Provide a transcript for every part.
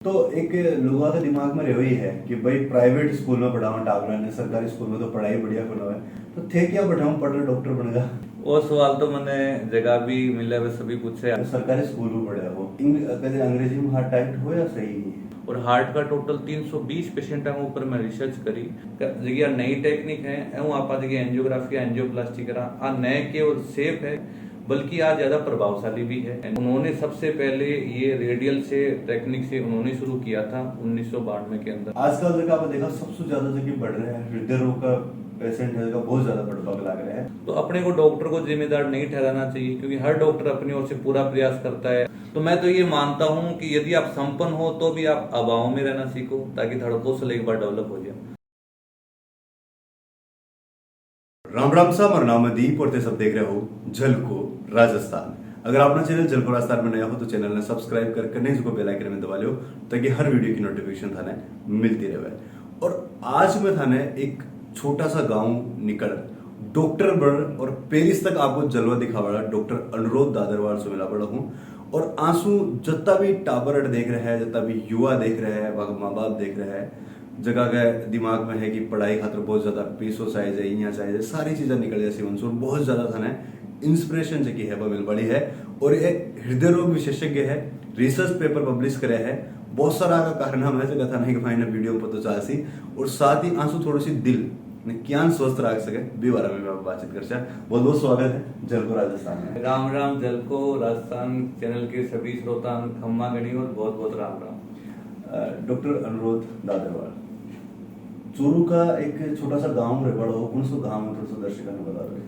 तो एक लोगों के दिमाग में रही है कि भाई प्राइवेट स्कूल में पढ़ाऊं टाबरा ने, सरकारी स्कूल में तो पढ़ाई बढ़िया करना है, तो थे क्या पढ़ाऊं पढ़ रहे डॉक्टर बनेगा। वो सवाल तो मैंने जगह भी मिले वे सभी पूछे। तो सरकारी स्कूल में पढ़े वो कहते अंग्रेजी में हार्ट टाइट हो या सही। और हार्ट का टोटल 320 पेशेंट है ऊपर मैं रिसर्च करी जगह नई टेक्निक है एवं आप जगह एंजियोग्राफी एंजियोप्लास्टी करा आ नए केवल सेफ है बल्कि आज ज्यादा प्रभावशाली भी है। उन्होंने सबसे पहले ये रेडियल से टेक्निक से उन्होंने शुरू किया था 1992 के अंदर। आजकल जगह आपने देखा सबसे ज्यादा जगह बढ़ रहा है हृदय रोग का पेशेंट है का बहुत ज्यादा बढ़ लग रहा है। तो अपने को डॉक्टर को जिम्मेदार नहीं ठहराना चाहिए क्योंकि हर डॉक्टर अपनी ओर से पूरा प्रयास करता है। तो मैं तो ये मानता हूँ कि यदि आप संपन्न हो तो भी आप अभाव में रहना सीखो ताकि थोड़ा कौशल एक बार डेवलप हो जाए। राम राम सा मेरा नाम है दीप और ते सब देख रहे हो झलको राजस्थान। अगर आपने चैनल झलको राजस्थान में नया हो तो चैनल ने सब्सक्राइब करके नहीं इसको बेल आइकन में दबा लो ताकि हर वीडियो की नोटिफिकेशन थाने मिलती रहे। और आज मैं थाने एक छोटा सा गांव निकल डॉक्टर बड़ और पेरिस तक आपको जलवा दिखा बड़ा डॉक्टर अनुरोध दादरवाल से मिला बड़ा हूँ। और आंसू जितना भी टाबर देख रहे हैं, जितना भी युवा देख रहे हैं, माँ बाप देख रहे हैं, जगह का दिमाग में है कि पढ़ाई खातर बहुत ज्यादा पैसों साइज है, यहाँ साइज है, सारी चीजें निकल जैसी मंसूर बहुत ज्यादा था इंस्पिरेशन जकी है मिल बड़ी है। और ये हृदय रोग विशेषज्ञ है, रिसर्च पेपर पब्लिश करे है, बहुत सारा का कारण है जगह था नहीं कि फाइनल वीडियो में पता चला सी। और साथ ही आंसू थोड़ी सी दिल क्या स्वस्थ रख सके भी बारे में बातचीत कर चाहे। बहुत बहुत स्वागत है झलको राजस्थान में। राम राम झलको राजस्थान चैनल के सभी श्रोता खम्मा गणी और बहुत बहुत राम राम। डॉक्टर अनुरोध दादरवाल चूरू का एक छोटा सा गांव है बड़ा, कौन सा गांव है थोड़ा सा दर्शकों को बता दो।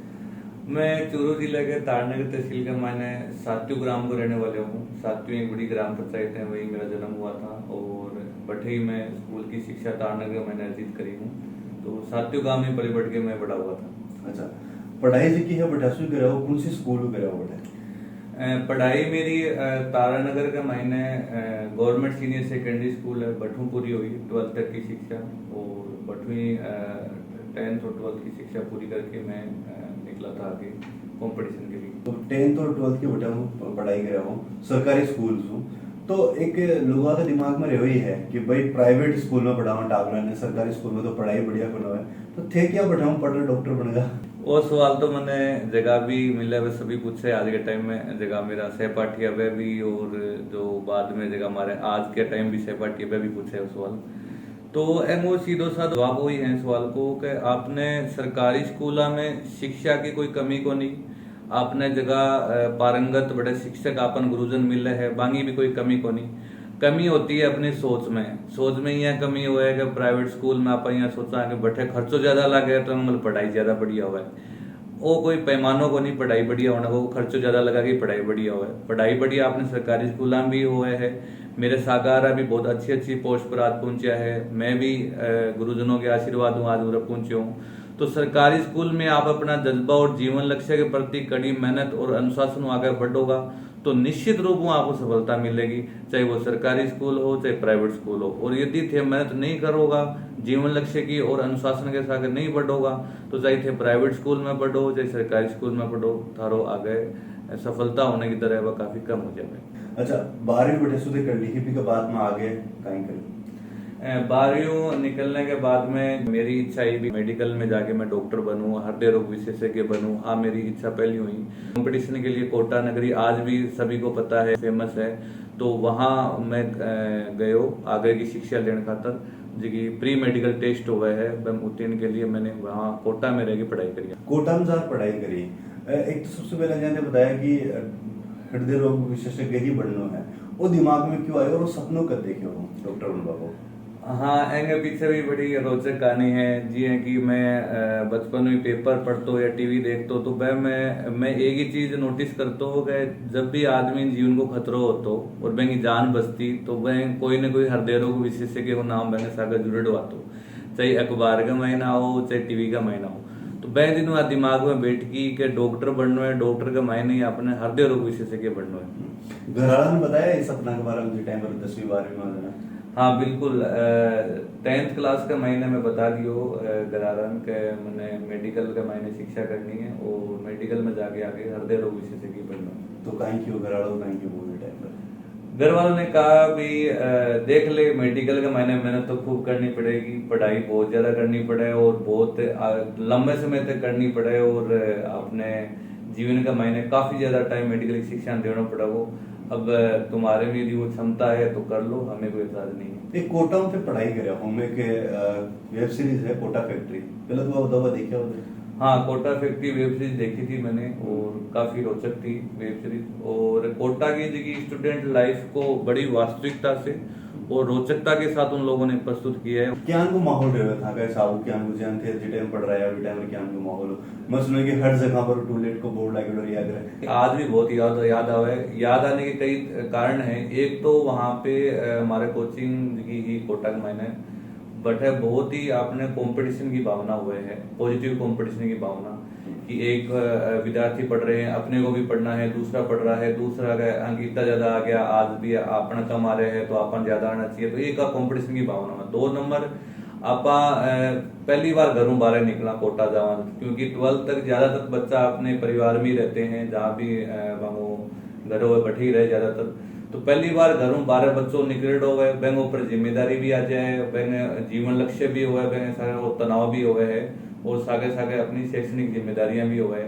मैं चूरू जिले के तारनगर तहसील के मैंने सात्यू ग्राम को रहने वाले हूँ। सात्यू एक बड़ी ग्राम पंचायत है, वही मेरा जन्म हुआ था और बठई में स्कूल की शिक्षा तारनगर मैंने अर्जित करी हूँ। तो सात्यू गांव में पली बढ़ के मैं बड़ा हुआ था। अच्छा, पढ़ाई जी की है बटासू करे हो, कौन सी स्कूल में करे हो बेटा। पढ़ाई मेरी तारानगर का मैंने गवर्नमेंट सीनियर सेकेंडरी स्कूल है बठू पूरी हुई 12th तक की शिक्षा। और बठवी 10th और 12th की शिक्षा पूरी करके मैं निकला था आगे कंपटीशन के लिए। तो 10th और 12th की बेटा पढ़ाई करे हो सरकारी स्कूल से, तो एक लोगों के दिमाग में रही है कि भाई प्राइवेट स्कूल में पढ़ाऊं टाबरा ने, सरकारी स्कूल में तो पढ़ाई बढ़िया करना है, तो थे क्या पढ़ाऊं पढ़ रहे डॉक्टर बनेगा। वो सवाल तो मैंने जगह भी मिले वे सभी पूछे। आज के टाइम में जगह मेरा सहपाठी वे भी और जो बाद में जगह हमारे आज के टाइम भी सहपाठी वे भी पूछे वो सवाल। तो वो सीधो सा जवाब वही है सवाल को कि आपने सरकारी स्कूल में शिक्षा की कोई कमी को नहीं, आपने जगह पारंगत बड़े शिक्षक आपन गुरुजन मिल रहे हैं, बाकी भी कोई कमी को नहीं। कमी होती है अपनी सोच में यह कमी हुआ है कि प्राइवेट स्कूल में आप यहाँ सोचा कि बैठे खर्चो ज्यादा लगे तो मतलब पढ़ाई ज्यादा बढ़िया हुआ है। वो कोई पैमानों को नहीं पढ़ाई बढ़िया होना, वो खर्चो ज्यादा लगा कि पढ़ाई बढ़िया हुआ है। पढ़ाई बढ़िया आपने सरकारी स्कूल में भी हुए है। मेरे सागारा भी बहुत अच्छी अच्छी पोस्ट पर आज पहुंचा है, मैं भी गुरुजनों के आशीर्वाद हूँ आज उधर पहुंचे हूँ। तो सरकारी स्कूल में आप अपना जज्बा और जीवन लक्ष्य के प्रति कड़ी मेहनत और अनुशासन आगे बढ़ोगा तो निश्चित रूप में आपको सफलता मिलेगी, चाहे वो सरकारी स्कूल हो चाहे प्राइवेट स्कूल हो। और यदि थे मेहनत नहीं करोगा जीवन लक्ष्य की और अनुशासन के साथ नहीं बढ़ोगा तो चाहे थे प्राइवेट स्कूल में पढ़ो चाहे सरकारी स्कूल में पढ़ो, थारो आगे सफलता होने की तरह वह काफी कम हो जाए। अच्छा, 12वीं बटे सुधे कर ली के बाद में आगे कहीं करी। 12वीं निकलने के बाद में मेरी इच्छा ये भी मेडिकल में जाके मैं डॉक्टर बनूं, हृदय रोग विशेषज्ञ बनूं। हाँ, मेरी इच्छा पहली हुई। कंपटीशन के लिए कोटा नगरी आज भी सभी को पता है, फेमस है। तो वहाँ मैं गयो आगे की शिक्षा लेने खातर जी प्री मेडिकल टेस्ट हुआ है उत्तीर्ण के लिए मैंने वहाँ कोटा में रह के पढ़ाई करी। कोटा में जाकर पढ़ाई करी। एक तो सबसे पहले मैंने बताया कि हृदय रोग विशेषज्ञ ही बनना है, वो दिमाग में क्यों आया और वो सपनों कर देखे हो डॉक्टर बनवा को। हाँ, एंगे पीछे भी बड़ी रोचक कहानी है जी। है कि मैं बचपन में पेपर पढ़ता या टीवी देखता तो वह मैं एक ही चीज नोटिस करता हूँ कि जब भी आदमी जीवन को खतरा होता और वह की जान बचती तो वह कोई न कोई हृदय रोग विशेषज्ञ को नाम मैंने सागर जुड़े डुआतो, चाहे अखबार का महीना हो चाहे टीवी का महीना हो। तो वह दिन वह दिमाग में बैठ की कि डॉक्टर बनना है, डॉक्टर का मायने ही अपने हृदय रोग विशेषज्ञ बनना है। घर वालों ने बताया इस सपना के बारे में टाइम पर 10वीं 12वीं में। हाँ बिल्कुल, 10th क्लास का महीने में बता दियो गरारन के मैंने मेडिकल का महीने शिक्षा करनी है और मेडिकल में जाके आगे हृदय रोग विशेषज्ञ बनना है। तो कहीं क्यों घर वालों कहीं क्यों बोले टाइम पर घर वालों ने कहा भी देख ले, मेडिकल के मायने मेहनत तो खूब करनी पड़ेगी, पढ़ाई बहुत ज्यादा करनी पड़े और बहुत लंबे समय तक करनी पड़े, और अपने जीवन का मायने काफी ज्यादा टाइम मेडिकल की शिक्षा में देना पड़ा। वो अब तुम्हारे में यदि वो क्षमता है तो कर लो, हमें कोई एतराज नहीं है। एक कोटा में पढ़ाई करे हूँ मैं के वेब सीरीज है कोटा फैक्ट्री, पहले तो दवा देखा होता। हाँ, कोटा फैक्ट्री वेब सीरीज देखी थी मैंने, और काफी रोचक थी वेब सीरीज। और कोटा की जगह स्टूडेंट लाइफ को बड़ी वास्तविकता से और रोचकता के साथ उन लोगों ने प्रस्तुत किया है। क्या को माहौल रहे था कैसा वो क्या को जान थे जिस टाइम पढ़ रहा है अभी टाइम क्या को माहौल हो। मैं सुना कि हर जगह पर टूलेट को बोर्ड लगे और याद रहे। आज भी बहुत याद आने के कई कारण हैं। एक तो वहाँ पे हमारे कोचिंग की ही कोटा के मायने बट है बहुत ही आपने कंपटीशन की भावना हुए है, पॉजिटिव कंपटीशन की भावना, कि एक विद्यार्थी पढ़ रहे हैं, अपने को भी पढ़ना है, दूसरा पढ़ रहा है, दूसरा का अंक इतना ज्यादा आ गया, आज भी अपना कम आ रहे हैं तो अपन ज्यादा आना चाहिए, तो एक कंपटीशन की भावना है। 2 नंबर आपा पहली बार घरों बाहर निकला कोटा जावा, क्योंकि 12th तक ज्यादातर बच्चा अपने परिवार में ही रहते हैं, जहाँ भी घरों में बैठे ही रहे ज्यादातर। तो पहली बार घरों बारह बच्चों निकल हो गए, बैंक ऊपर जिम्मेदारी भी आ जाए, बैंक जीवन लक्ष्य भी हो गए, बैंक सारे तनाव भी हो गए है, और सागे सागे अपनी शैक्षणिक जिम्मेदारियां भी हो गए।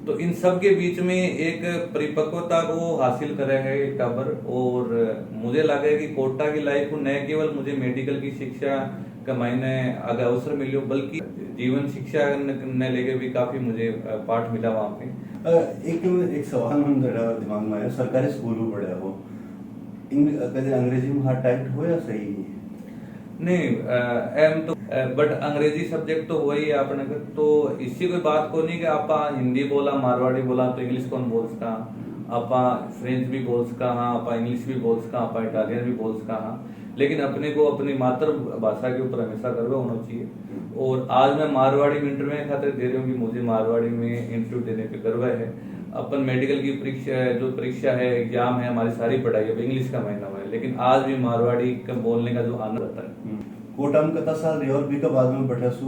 तो इन सब के बीच में एक परिपक्वता को हासिल करे है एक टाबर। और मुझे लगा कि कोटा की लाइफ न केवल मुझे मेडिकल की शिक्षा का मायने आगे अवसर मिले, बल्कि जीवन शिक्षा ने लेके भी काफी मुझे पाठ मिला वहाँ पे। एक सवाल मन दिमाग में आया, सरकारी स्कूल में पढ़े हो, कभी अंग्रेजी में हार्ड टाइट हो या सही नहीं, एम तो बट अंग्रेजी सब्जेक्ट तो हुआ ही है अपने को, तो इससी कोई बात को नहीं कि आप हिंदी बोला, मारवाड़ी बोला तो इंग्लिश कौन बोल सका, आप फ्रेंच भी बोल सका, हाँ आप इंग्लिश भी बोल सका, आप इटालियन भी बोल सका, हाँ, लेकिन अपने को अपनी मातृभाषा के ऊपर हमेशा गर्व होना चाहिए। और आज मैं मारवाड़ी में इंटरव्यू खातिर दे रही हूँ कि मुझे मारवाड़ी में इंटरव्यू देने पे गर्व है। अपन मेडिकल की परीक्षा है, एग्जाम है, हमारी सारी पढ़ाई अब इंग्लिश का महीना हुआ है, लेकिन आज भी मारवाड़ी का बोलने का जो आनंद आता है। कोटा में कता साल रही और भी का बाद में बैठा सु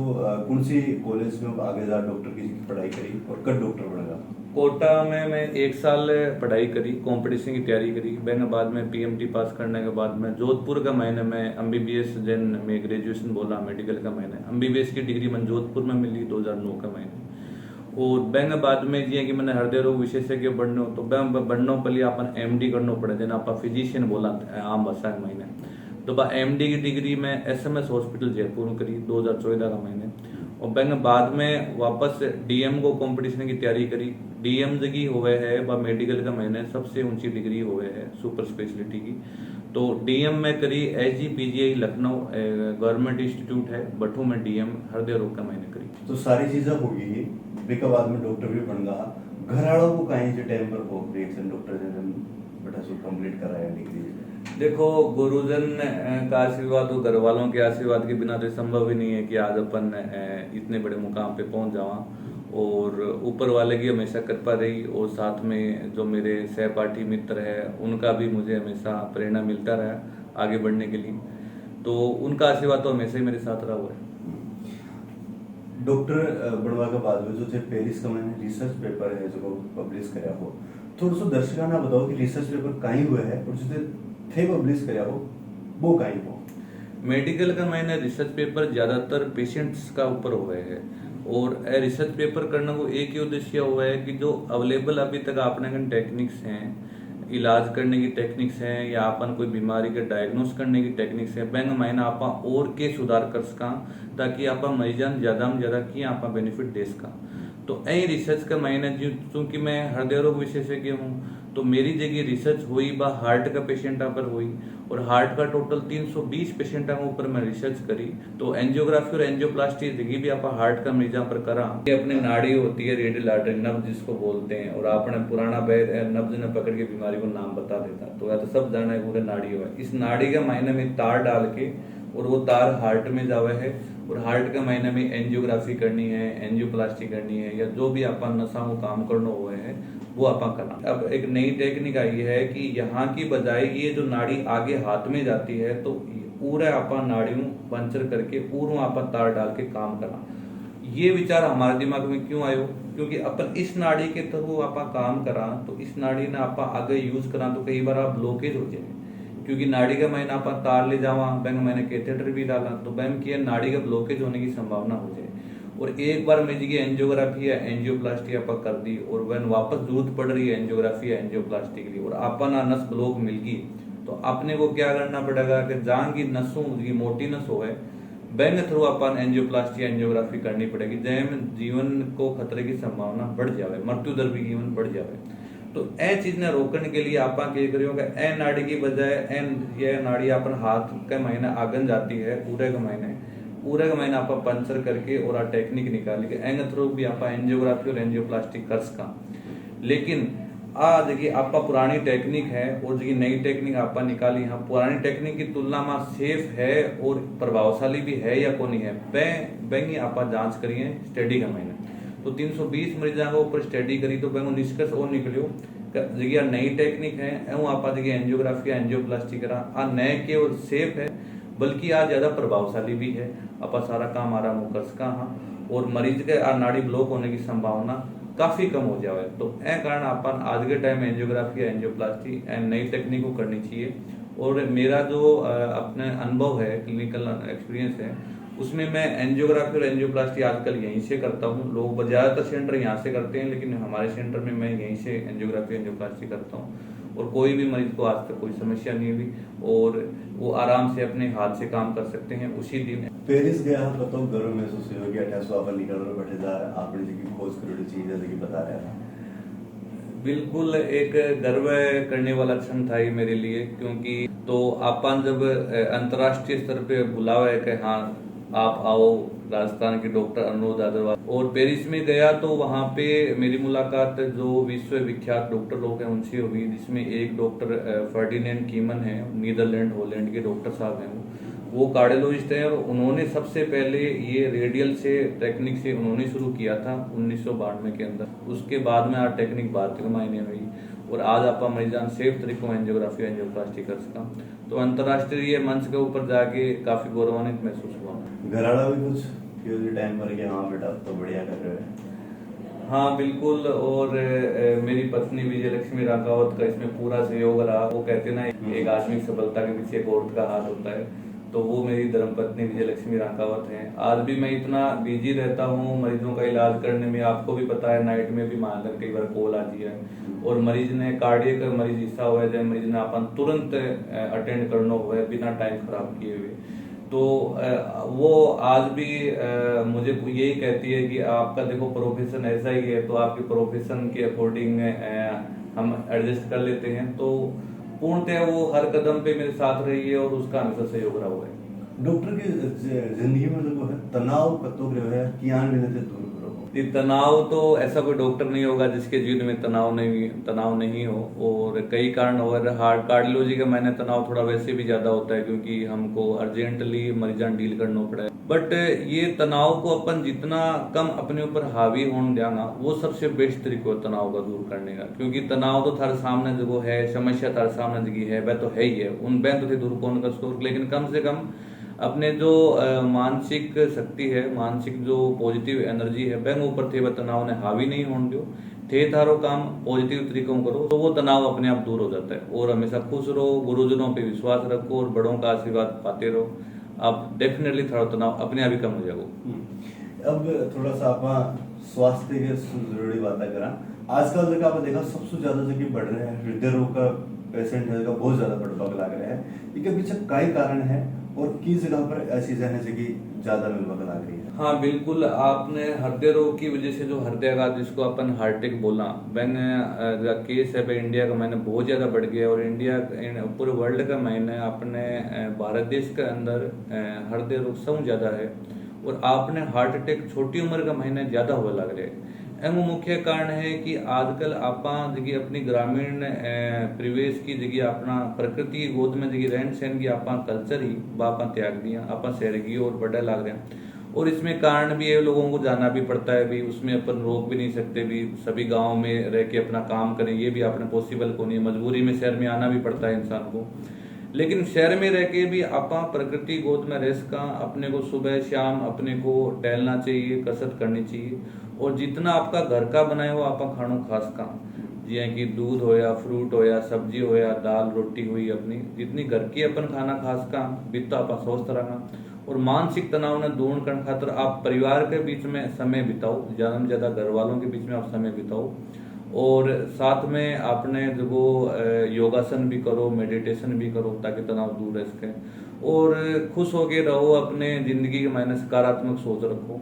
कौन सी कॉलेज में आगे जा डॉक्टर की पढ़ाई करी और कब डॉक्टर बनेगा। कोटा में मैं 1 साल पढ़ाई करी, कंपटीशन की तैयारी करी, मैंने बाद में पीएमटी पास करने के बाद में जोधपुर का महीने में एमबीबीएस जैन में ग्रेजुएशन बोला मेडिकल का महीने, एमबीबीएस की डिग्री मैं जोधपुर में मिली 2009 का महीने। और बैंक बाद में जी कि मैंने हृदय रोग विशेषज्ञ बढ़नो, तो बैंक बढ़नो पहले अपन एमडी करनो पड़े, जेना आप फिजिशियन बोला आम भाषा के महीने, तो बा एमडी की डिग्री में एसएमएस हॉस्पिटल जयपुर में करी 2014 का महीने। और बैंक बाद में वापस डीएम को कंपटीशन की तैयारी करी, डीएम जगी हुए है व मेडिकल का महीने सबसे ऊंची डिग्री हुए है सुपर स्पेशलिटी की, तो डीएम में करी एचजीपीजीआई लखनऊ गवर्नमेंट इंस्टीट्यूट है बठू में डीएम हृदय रोग का महीने करी। तो सारी चीजें होगी के बाद में डॉक्टर भी बन गया, घर वालों को कहीं जो टाइम पर हो रिएक्शन डॉक्टर ने बेटा सो कंप्लीट कराया डिग्री। देखो, गुरुजन का आशीर्वाद और घर वालों के आशीर्वाद के बिना तो संभव ही नहीं है कि आज अपन इतने बड़े मुकाम पे पहुंच जावा। और ऊपर वाले की हमेशा कृपा रही, और साथ में जो मेरे सहपाठी मित्र है उनका भी मुझे हमेशा प्रेरणा मिलता रहा आगे बढ़ने के लिए, तो उनका आशीर्वाद तो हमेशा ही मेरे साथ रहा हुआ है। डॉक्टर बनवा के बाद में जो पेरिस का मैंने रिसर्च पेपर है जो पब्लिश कराया हो, थोड़ा सा दर्शकों ना बताओ कि रिसर्च पेपर कहीं हुआ है और जो थे पब्लिश कराया हो वो कहीं हो। मेडिकल का मैंने रिसर्च पेपर ज्यादातर पेशेंट्स का ऊपर हुए है, और रिसर्च पेपर करने को एक ही उद्देश्य हुआ है कि जो अवेलेबल अभी तक अपने टेक्निक्स हैं, इलाज करने की टेक्निक्स हैं, या अपन कोई बीमारी के डायग्नोस करने की टेक्निक्स है, बैंक मायने आप और के सुधार कर सका, ताकि आप मरीजान ज्यादा में ज्यादा की आप बेनिफिट दे सका। तो यही रिसर्च का मायने, चूंकि मैं हृदय रोग विशेषज्ञ हूँ, तो मेरी जगह रिसर्च हुई बा हार्ट का पेशेंट पर हुई, और हार्ट का टोटल 320 पेशेंट के ऊपर मैं रिसर्च करी। तो एंजियोग्राफी और एंजियोप्लास्टी जगह भी आप हार्ट का मरीजा पर करा। ये अपनी नाड़ी होती है रेडियल आर्टरी नब्ज जिसको बोलते हैं, और आपने पुराना वैद नब्ज ने पकड़ के बीमारी को नाम बता देता, तो या तो सब जाना है पूरे नाड़ी हुआ। इस नाड़ी का मायने में तार डाल के, और वो तार हार्ट में जावे है, और हार्ट के महीने में एंजियोग्राफी करनी है, एंजियोप्लास्टी करनी है, या जो भी अपन नशा को काम करना हुए है वो अपन करना। अब एक नई टेक्निक आई है कि यहाँ की बजाय ये जो नाड़ी आगे हाथ में जाती है, तो पूरा अपन नाड़ियों पंचर करके पूरा अपन तार डाल के काम करना। ये विचार हमारे दिमाग में क्यों आयो, क्योंकि अपन इस नाड़ी के थ्रू आप काम करा, तो इस नाड़ी ने आप आगे यूज करा तो कई बार आप ब्लॉकेज हो जाए, क्योंकि नाड़ी का महीना अपन तार ले जावा बैंक मैंने कैथेटर भी डाला तो बैंक की नाड़ी का ब्लॉकेज होने की संभावना हो जाए। और एक बार मेरी की एंजियोग्राफी या एंजियोप्लास्टी आप कर दी और वह वापस जरूरत पड़ रही है एंजियोग्राफी या एंजियोप्लास्टी के लिए और अपन नस ब्लॉक मिल गई तो अपने को क्या करना पड़ेगा कि जहाँ की नसों की मोटी नस हो है बैंक थ्रू अपन एंजियोप्लास्टी एंजियोग्राफी करनी पड़ेगी जैसे जीवन को खतरे की संभावना बढ़ जाए, मृत्यु दर भी जीवन बढ़ जाए। तो ए चीज ने रोकने के लिए आप करियो कि ए नाड़ी की बजाय ये नाड़ी अपन हाथ के महीने आगन जाती है पूरे का महीना आप पंचर करके और आ टेक्निक निकाल के एंग थ्रू भी आप एंजियोग्राफी और एंजियोप्लास्टी कर सका। लेकिन देखिए आपका पुरानी टेक्निक है और जो नई टेक्निक आप निकाली हाँ पुरानी टेक्निक की तुलना में सेफ है और प्रभावशाली भी है या कौन है बैंगी आप जांच करिए स्टडी का महीने। तो 320 मरीजा के ऊपर स्टडी करी तो बैंक निष्कर्ष और निकलियो जगह नई टेक्निक है एवं आप जगह एंजियोग्राफी एंजियोप्लास्टी करा नए केवल सेफ है बल्कि आज ज्यादा प्रभावशाली भी है आप सारा काम आराम कर सका हाँ और मरीज के नाड़ी ब्लॉक होने की संभावना काफी कम हो जाए। तो ए कारण अपन आज के टाइम एंजियोग्राफी एंजियोप्लास्टी नई टेक्निक को करनी चाहिए। और मेरा जो अपने अनुभव है क्लिनिकल एक्सपीरियंस है उसमें मैं एंजियोग्राफी और एंजियोप्लास्टी आजकल यहीं से करता हूँ। लोग ज्यादातर सेंटर यहाँ से करते हैं लेकिन हमारे सेंटर में मैं यहीं से एंजियोग्राफी एंजियोप्लास्टी करता हूँ और कोई भी मरीज को आज तक कोई समस्या नहीं हुई और वो आराम से अपने हाथ से काम कर सकते हैं उसी दिन। पेरिस गया हम बताओ गर्व महसूस हो गया अटैक वापस निकल रहे बैठे जा आपने जी खोज करोड़ी चीज जैसे कि बता रहा था। बिल्कुल एक गर्व करने वाला क्षण था ये मेरे लिए क्योंकि तो अपन जब अंतर्राष्ट्रीय स्तर पे बुलावा है कि हाँ आप आओ राजस्थान के डॉक्टर अनुरोध अग्रवाल और पेरिस में गया तो वहाँ पे मेरी मुलाकात जो विश्व विख्यात डॉक्टर लोग हैं उनसे हुई जिसमें एक डॉक्टर फर्डिनेंड कीमन है नीदरलैंड हॉलैंड के डॉक्टर साहब हैं वो कार्डियोलॉजिस्ट हैं और उन्होंने सबसे पहले ये रेडियल से टेक्निक से उन्होंने शुरू किया था 1992 के अंदर। उसके बाद में आज टेक्निक भारतीय मायने हुई और आज आप मरीजान सेफ तरीकों एंजियोग्राफी एंजियोप्लास्टी कर सका। तो अंतर्राष्ट्रीय मंच के ऊपर जाके काफी गौरवान्वित महसूस हुआ। घराड़ा भी कुछ टाइम पर के हाँ बेटा तो बढ़िया कर रहे हैं। हाँ बिल्कुल और मेरी पत्नी विजय लक्ष्मी रांकावत का इसमें पूरा सहयोग रहा। वो कहते ना एक आदमी सफलता के पीछे एक औरत का हाथ होता है तो वो मेरी धर्मपत्नी विजय लक्ष्मी रांकावत हैं। आज भी मैं इतना बिजी रहता हूँ मरीजों का इलाज करने में, आपको भी पता है नाइट में भी मान कर कई बार कॉल आती है और मरीज ने कार्डियक मरीज हिस्सा हुआ है मरीज ने अपन तुरंत अटेंड करना हुआ है बिना टाइम खराब किए हुए। तो वो आज भी मुझे यही कहती है कि आपका देखो प्रोफेशन ऐसा ही है तो आपके प्रोफेशन के अकॉर्डिंग हम एडजस्ट कर लेते हैं। तो पूर्णतः वो हर कदम पे मेरे साथ रही है और उसका हमेशा सहयोग रहा हुआ है। डॉक्टर की जिंदगी में जो है तनाव कतो है कियान मिलने से दूर करो। तनाव तो ऐसा कोई डॉक्टर नहीं होगा जिसके जीवन में तनाव नहीं हो और कई कारण और हार्ट कार्डियोलॉजी का मैंने तनाव थोड़ा वैसे भी ज्यादा होता है क्योंकि हमको अर्जेंटली मरीजान डील करना पड़ा है। बट ये तनाव को अपन जितना कम अपने ऊपर हावी होने देना वो सबसे बेस्ट तरीका है तनाव का दूर करने का। क्योंकि तनाव तो थारे सामने जो है समस्या थारे सामने जगह है वह तो है ही है उन बैन तो दूर कौन कर सको लेकिन कम से कम अपने जो मानसिक शक्ति है मानसिक जो पॉजिटिव एनर्जी है बैंक ऊपर थे वह तनाव ने हावी नहीं होने दो थे थारो काम पॉजिटिव तरीकों करो तो वो तनाव अपने आप दूर हो जाता है। और हमेशा खुश रहो गुरुजनों पे विश्वास रखो और बड़ों का आशीर्वाद पाते रहो आप डेफिनेटली थोड़ा तनाव अपने आप ही कम हो जाएगा। अब थोड़ा सा आप स्वास्थ्य के जरूरी बातें करा आजकल जगह आपने देखा सबसे ज्यादा जगह बढ़ रहे हैं हृदय रोग का पेशेंट है का बहुत ज्यादा बढ़ लग रहा है इसके पीछे कई कारण है और किस जगह पर ऐसी जगह से ज्यादा मिलवक लग रही है। हाँ बिल्कुल आपने हृदय रोग की वजह से जो हृदयाघात जिसको अपन हार्ट अटैक बोला मैंने केस है इंडिया का मैंने बहुत ज्यादा बढ़ गया और इंडिया पूरे वर्ल्ड का मैंने अपने भारत देश के अंदर हृदय रोग सबसे ज्यादा है और आपने हार्ट अटैक छोटी उम्र का महीने ज्यादा हुआ लग रहे हैं। एवं मुख्य कारण है कि आजकल आपा जगह अपनी ग्रामीण परिवेश की जगह अपना प्रकृति की गोद में जगह रहन सहन की आपा कल्चर ही बापा त्याग दिया आपा शहर की और बड़ा लाग रहे हैं। और इसमें कारण भी है लोगों को जाना भी पड़ता है भी उसमें अपन रोक भी नहीं सकते भी सभी गाँव में रह के अपना काम करें ये भी आपने पॉसिबल को नहीं है मजबूरी में शहर में आना भी पड़ता है इंसान को। लेकिन शहर में रह के भी आपा प्रकृति गोद में रह सका अपने को सुबह शाम अपने को टहलना चाहिए कसरत करनी चाहिए और जितना आपका घर का बनाया हुआ आपा खानो खा सका जियां कि दूध होया, फ्रूट होया, सब्जी होया, दाल रोटी हुई, अपनी जितनी घर की अपन खाना खास का बीता आप स्वस्थ रहना। और मानसिक तनाव ने दूर करने खातर आप परिवार के बीच में समय बिताओ, ज़्यादा से ज़्यादा घर वालों के बीच में आप समय बिताओ। और साथ में आपने जो योगासन भी करो, मेडिटेशन भी करो, ताकि तनाव दूर रह सके। और खुश होके रहो, अपने जिंदगी के मायने सकारात्मक सोच रखो।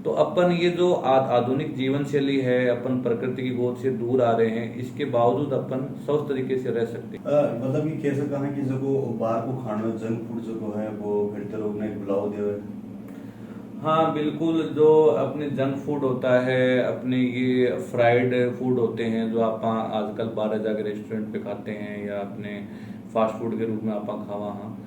तो अपन ये जो आधुनिक जीवन शैली है, अपन प्रकृति की गोद से दूर आ रहे हैं, इसके बावजूद अपन स्वस्थ तरीके से रह सकते हैं। मतलब ये कह सकता है कि जो बाहर को खाना जंक फूड जो है वो फिर लोग ने बुलाओ दे। हाँ बिल्कुल, जो अपने जंक फूड होता है, अपने ये फ्राइड फूड होते हैं जो आप आजकल बाहर जाके रेस्टोरेंट पे खाते हैं या अपने फास्ट फूड के रूप में आप खावा, हाँ,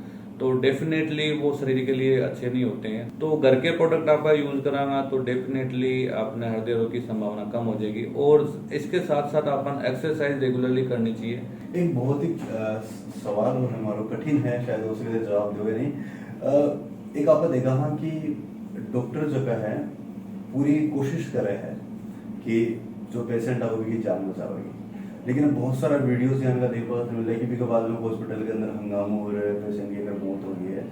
तो डेफिनेटली वो शरीर के लिए अच्छे नहीं होते हैं। तो घर के प्रोडक्ट आपका यूज कराना तो डेफिनेटली अपने हृदय रोग की संभावना कम हो जाएगी। और इसके साथ साथ अपन एक्सरसाइज रेगुलरली करनी चाहिए। एक बहुत ही सवाल और हमारा कठिन है, शायद उसके जवाब दोगे नहीं। एक आपने देखा हाँ कि डॉक्टर जो है पूरी कोशिश कर रहे हैं कि जो पेशेंट है उनकी जान बचावेगी, लेकिन बहुत सारा वीडियोस यहाँ का देखो मिल रहा है कि बाद में हॉस्पिटल के अंदर हंगामा हो रहा है, पेशेंट की अगर मौत हो गई है,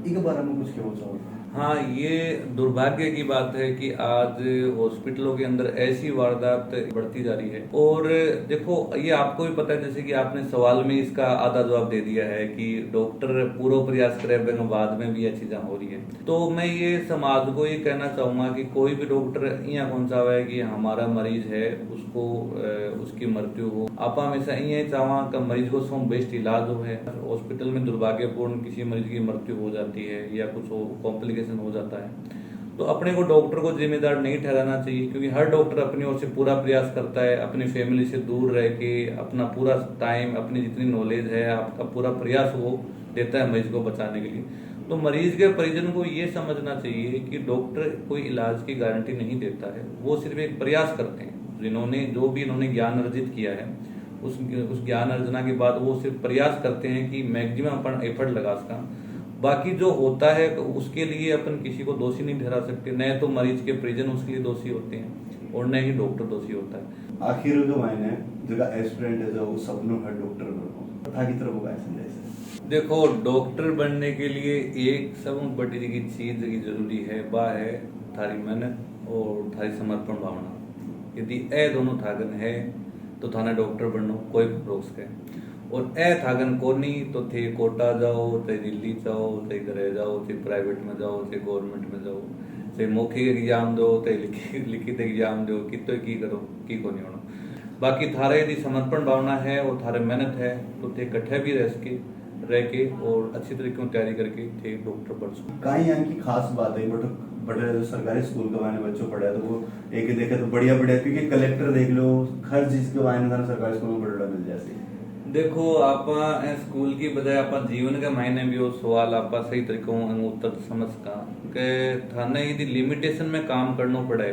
इसके बारे में कुछ कहना चाहोगे? हाँ, ये दुर्भाग्य की बात है कि आज हॉस्पिटलों के अंदर ऐसी वारदात बढ़ती जा रही है। और देखो, ये आपको भी पता है, जैसे कि आपने सवाल में इसका आधा जवाब दे दिया है कि डॉक्टर पूरा प्रयास करे बाद में भी ये चीजें हो रही है। तो मैं ये समाज को ये कहना चाहूंगा कि कोई भी डॉक्टर यहाँ कौन सा है कि हमारा मरीज है उसको उसकी मृत्यु हो, आप हमेशा ये चाहवा कि मरीज को सो बेस्ट इलाज हो है। हॉस्पिटल में दुर्भाग्यपूर्ण किसी मरीज की मृत्यु हो जाती है या कुछ कॉम्प्लिकेशन हो जाता है, तो अपने को डॉक्टर को जिम्मेदार नहीं ठहराना चाहिए, क्योंकि हर डॉक्टर अपनी ओर से पूरा प्रयास करता है, अपनी फैमिली से दूर रह के अपना पूरा टाइम, अपनी जितनी नॉलेज है, आपका पूरा प्रयास वो देता है मरीज को बचाने के लिए। तो मरीज के परिजन को ये समझना चाहिए कि डॉक्टर कोई इलाज की गारंटी नहीं देता है, वो सिर्फ एक प्रयास करते हैं। जिन्होंने जो भी इन्होंने ज्ञान अर्जित किया है उस ज्ञान अर्जना के बाद वो सिर्फ प्रयास करते हैं कि मैक्सिमम अपन एफर्ट लगा सका। बाकी जो होता है उसके लिए अपन किसी को दोषी नहीं ठहरा सकते, न तो मरीज के परिजन उसके लिए दोषी होते हैं और न ही डॉक्टर दोषी होता है। आखिर जो मैंने जगह एस्पिरेंट है जो सपनों का डॉक्टर बनो था की तरफ होगा ऐसे। देखो, डॉक्टर बनने के लिए एक सब बड़ी की चीज की जरूरी है, वह है थारी मेहनत और थारी समर्पण भावना। यदि ए दोनों थागन है तो थाना डॉक्टर बनना कोई रोक सके, और ए थागन कोनी तो थे कोटा जाओ, चाहे दिल्ली जाओ, चाहे घरे जाओ, चाहे प्राइवेट में जाओ, चाहे गवर्नमेंट में जाओ, चाहे मौखिक एग्जाम दो, चाहे लिखित एग्जाम दो, कितो की करो की को नहीं होना। बाकी थारे यदि समर्पण भावना है और थारे मेहनत है तो थे कट्ठे भी रह के और अच्छी तरीके से तैयारी करके थे डॉक्टर बन सको। कहीं यहाँ की खास बात है बड़े जो सरकारी स्कूल के बारे में बच्चों पढ़ा तो वो एक देखे तो बढ़िया, क्योंकि कलेक्टर देख लो, हर चीज के बारे में सरकारी स्कूल में बड़ा मिल जाती। देखो, आप स्कूल की बजाय आप जीवन के मायने भी वो सवाल आप सही तरीकों उत्तर समझ का कि थाने यदि लिमिटेशन में काम करना पड़े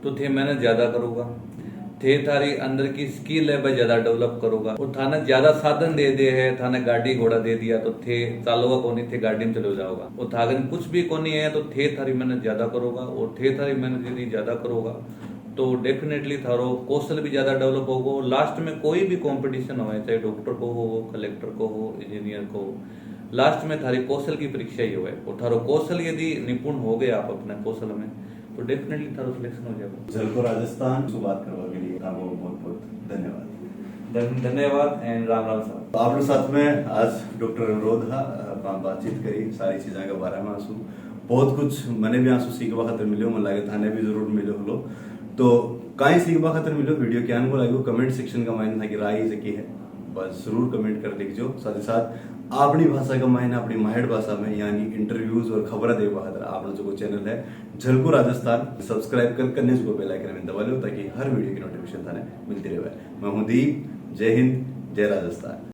तो थे मेहनत ज्यादा करूँगा, थे थारी अंदर की स्किल है भाई ज्यादा डेवलप करूँगा। और थाने ज्यादा साधन दे है, थाने गाड़ी घोड़ा दे दिया तो थे चालोगा कोनी, थे गाड़ी में चले जाओगा। और थागन कुछ भी कोनी है तो थे थारी मेहनत ज्यादा करोगा, और थे थारी मेहनत यदि ज्यादा करोगा तो डेफिनेटली थारो कौशल भी ज्यादा डेवलप होगा। लास्ट में कोई भी कंपटीशन हो, चाहे डॉक्टर को हो, कलेक्टर को हो, इंजीनियर को हो, लास्ट में थारी कौशल की परीक्षा ही हो, और थारो कौशल यदि निपुण हो गए आप अपने कौशल में तो डेफिनेटली थारो सिलेक्शन हो जाएगा। जलको राजस्थान से बात करवा के लिए आपको बहुत बहुत धन्यवाद। धन्यवाद एंड राम राम साहब। आपके साथ में आज डॉक्टर अनुरोध बातचीत करी सारी चीज़ों के बारे में। आंसू बहुत कुछ मैंने भी आंसू सीखवा खातर मिलो, मन लगे थाने भी जरूर मिलो हलो, तो कहीं सीखवा खातर मिलो वीडियो क्या को लगे कमेंट सेक्शन का मायने था कि राय से की है बस जरूर कमेंट कर दीजिए। साथ ही साथ अपनी भाषा का मायने अपनी माहिर भाषा में यानी इंटरव्यूज और खबर दे खातर आप जो चैनल है झलको राजस्थान सब्सक्राइब करने जो बेल आइकन में दबा लो ताकि हर वीडियो की नोटिफिकेशन थाने मिलती रहे। मैं हूं दीप, जय हिंद, जय राजस्थान।